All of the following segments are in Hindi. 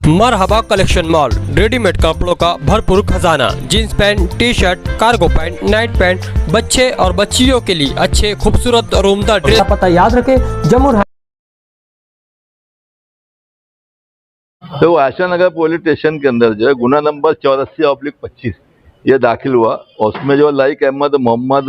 मरहबा कलेक्शन मॉल, रेडीमेड कपड़ों का भरपूर खजाना, jeans pant, T shirt, cargo pant, night pant, बच्चे और बच्चियों के लिए अच्छे खूबसूरत और उम्दा ड्रेस। पता याद रखे, जम्मू। तो आशा नगर पुलिस स्टेशन के अंदर जो है गुना नंबर 84/25 ये दाखिल हुआ और उसमें जो लाइक अहमद मोहम्मद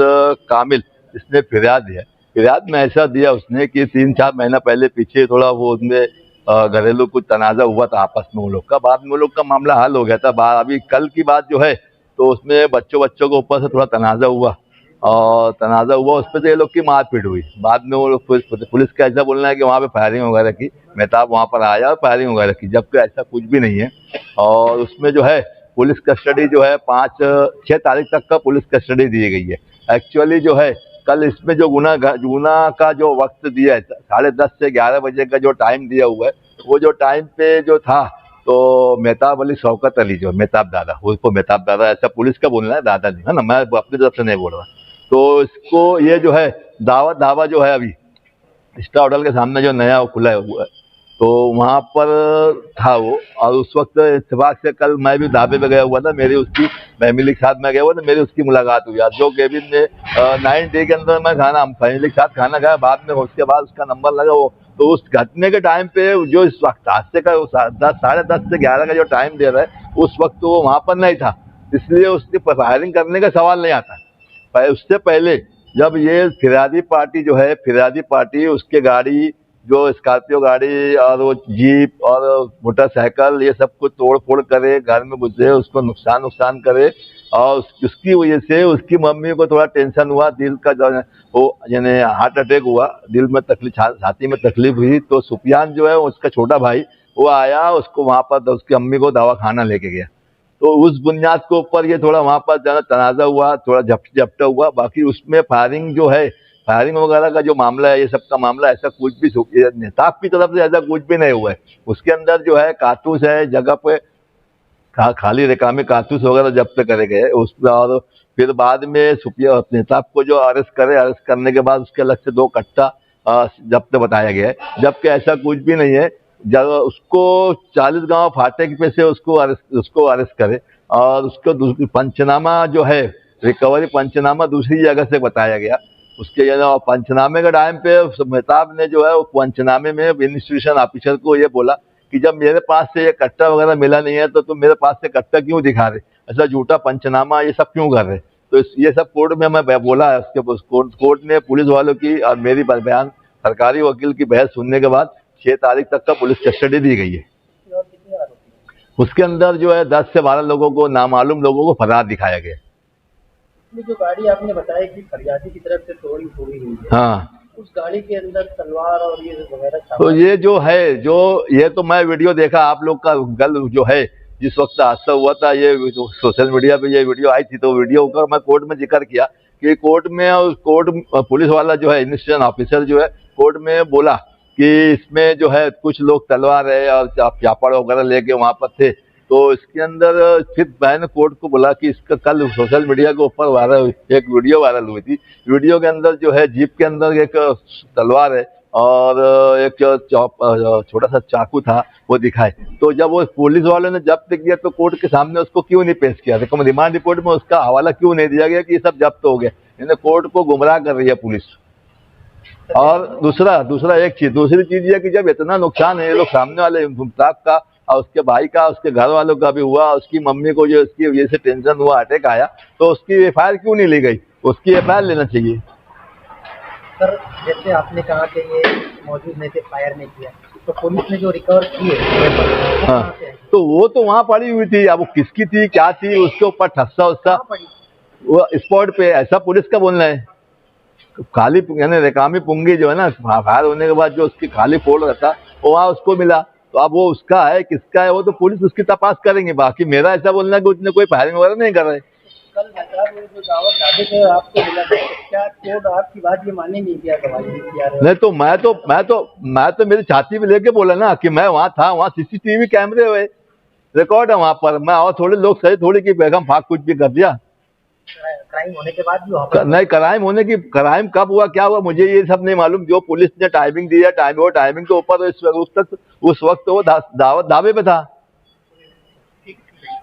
कामिल इसने फिरियाद दिया। फिरियाद में ऐसा दिया उसने कि 3-4 महीना पहले पीछे थोड़ा वो उसमें घरेलू कुछ तनाज़ा हुआ था आपस में वो लोग का। बाद में वो लोग का मामला हल हो गया था। अभी कल की बात जो है तो उसमें बच्चों के ऊपर से थोड़ा तनाज़ा हुआ और तनाज़ा हुआ उस पर तो ये लोग की मारपीट हुई। बाद में वो लोग पुलिस का ऐसा बोलना है कि वहाँ पे फायरिंग वगैरह की, मेहताब वहाँ पर आया और फायरिंग वगैरह की, जबकि ऐसा कुछ भी नहीं है। और उसमें जो है पुलिस कस्टडी जो है 5-6 तारीख तक का पुलिस कस्टडी दी गई है। एक्चुअली जो है कल इसमें जो गुना का जो वक्त दिया है 10:30 से 11 बजे का जो टाइम दिया हुआ है, वो जो टाइम पे जो था तो मेहताब अली शौकत अली जो मेहताब दादा, उसको मेहताब दादा ऐसा पुलिस का बोलना है, दादा नहीं है ना, मैं अपनी तरफ से नहीं बोल रहा। तो इसको ये जो है दावा जो है अभी स्टार होटल के सामने जो नया खुला हुआ है तो वहाँ पर था वो। और उस वक्त इत्तेफाक से कल मैं भी ढाबे पे गया हुआ था, मेरी उसकी फैमिली के साथ मैं गया हुआ था, मेरी उसकी मुलाकात हुई। जो केबिन में 9 डे के अंदर मैं फैमिली के साथ खाना खाया, बाद में उसके बाद उसका नंबर लगा वो। तो उस घटने के टाइम पे जो इस वक्त हादसे का 10-10:30 से 11 का जो टाइम दे रहा है उस वक्त वो वहाँ पर नहीं था, इसलिए उसकी फायरिंग करने का सवाल नहीं आता। उससे पहले जब ये फिरादी पार्टी उसके गाड़ी जो स्कॉर्पियो गाड़ी और वो जीप और मोटरसाइकिल ये सब कुछ तोड़ फोड़ करे, घर में घुसे, उसको नुकसान करे और उसकी वजह से उसकी मम्मी को थोड़ा टेंशन हुआ, दिल का जो वो यानी हार्ट अटैक हुआ, दिल में तकलीफ, छाती में तकलीफ हुई। तो सुफियान जो है उसका छोटा भाई वो आया, उसको वहाँ पर उसकी अम्मी को दवाखाना लेके गया। तो उस बुनियाद के ऊपर ये थोड़ा वहाँ पर ज़्यादा तनाज़ा हुआ, थोड़ा झपटा हुआ। बाकी उसमें फायरिंग वगैरह का जो मामला है, ये सब का मामला ऐसा कुछ भी नेताब की तरफ से ऐसा कुछ भी नहीं हुआ है। उसके अंदर जो है कारतूस है, जगह पे खाली रिकामी कारतूस वगैरह जब्त करे गए उसमें। और फिर बाद में नेताब को जो अरेस्ट करने के बाद उसके अलग से 2 कट्टा जब्त बताया गया है, जबकि ऐसा कुछ भी नहीं है। जब उसको 40 गांव फाटक पे से उसको अरेस्ट करे और उसको पंचनामा जो है रिकवरी पंचनामा दूसरी जगह से बताया गया। उसके पंचनामे के टाइम पे मेहताब ने जो है वो पंचनामे में इन्वेस्टिगेशन ऑफिसर को ये बोला कि जब मेरे पास से ये कट्टा वगैरह मिला नहीं है तो तुम मेरे पास से कट्टा क्यों दिखा रहे, ऐसा झूठा पंचनामा ये सब क्यों कर रहे। तो ये सब कोर्ट में मैं बोला है। उसके कोर्ट ने पुलिस वालों की और मेरी बयान सरकारी वकील की बहस सुनने के बाद 6 तारीख तक का पुलिस कस्टडी दी गई है। उसके अंदर जो है 10 से 12 लोगों को, नामालूम लोगों को फरार दिखाया गया। जो गाड़ी आपने बताया कि फरियादी की तरफ से तोड़ी हुई है, हाँ, उस गाड़ी के अंदर तलवार और ये वगैरह तो ये जो है ये तो मैं वीडियो देखा आप लोग का गल जो है जिस वक्त हादसा हुआ था, ये सोशल मीडिया पे ये वीडियो आई थी, तो वीडियो का मैं कोर्ट में जिक्र किया कि कोर्ट पुलिस वाला जो है इन्वेस्टिगेशन ऑफिसर जो है कोर्ट में बोला कि इसमें जो है कुछ लोग तलवार है और चापड़ वगैरह लेके वहाँ पर थे। तो इसके अंदर फिर मैंने कोर्ट को बोला कि इसका कल सोशल मीडिया के ऊपर एक वीडियो वायरल हुई थी। वीडियो के अंदर जो है जीप के अंदर एक तलवार है और एक छोटा सा चाकू था वो दिखाए। तो जब वो पुलिस वालों ने जब्त किया तो कोर्ट के सामने उसको क्यों नहीं पेश किया, रिमांड रिपोर्ट में उसका हवाला क्यों नहीं दिया गया कि ये सब जब्त हो गया। यानी कोर्ट को गुमराह कर रही है पुलिस। और दूसरी चीज ये कि जब इतना नुकसान है ये लोग सामने वाले मुमताज का और उसके भाई का, उसके घर वालों का भी हुआ, उसकी मम्मी को जो इसकी वजह से टेंशन हुआ, अटैक आया, तो उसकी एफआईआर क्यों नहीं ली गई, उसकी एफआईआर लेना चाहिए। सर जैसे आपने कहा कि ये मौजूद नहीं थे, फायर नहीं किया, तो पुलिस ने जो रिकवर किए हाँ, तो वो तो वहाँ पड़ी हुई थी, अब वो किसकी थी क्या थी उसके ऊपर ठस्सा उस्सा वो स्पॉट पे, ऐसा पुलिस का बोलना है। खाली यानी रेकामी पुंगी जो है ना, फायर होने के बाद जो उसकी खाली फोड़ रहता वो वहाँ उसको मिला। तो अब वो उसका है किसका है वो तो पुलिस उसकी तपास करेंगे। बाकी मेरा ऐसा बोलना है कि उसने कोई फायरिंग वगैरह नहीं कर रहे। कल जो दावत दावे थे आपको मिला था, क्या कोर्ट आपकी बात ये माने नहीं किया नहीं तो मैं तो मेरी छाती पे लेके बोला ना कि मैं वहाँ था, वहाँ सीसीटीवी कैमरे हुए रिकॉर्ड है वहाँ पर। मैं और थोड़े लोग सही थोड़ी की बेगम फाक कुछ भी कर दिया। क्राइम होने के बाद भी नहीं, क्राइम कब हुआ क्या हुआ मुझे ये सब नहीं मालूम। जो पुलिस ने टाइमिंग दी है वो टाइमिंग के ऊपर उस वक्त वो दावत दावे पे था। ठीक है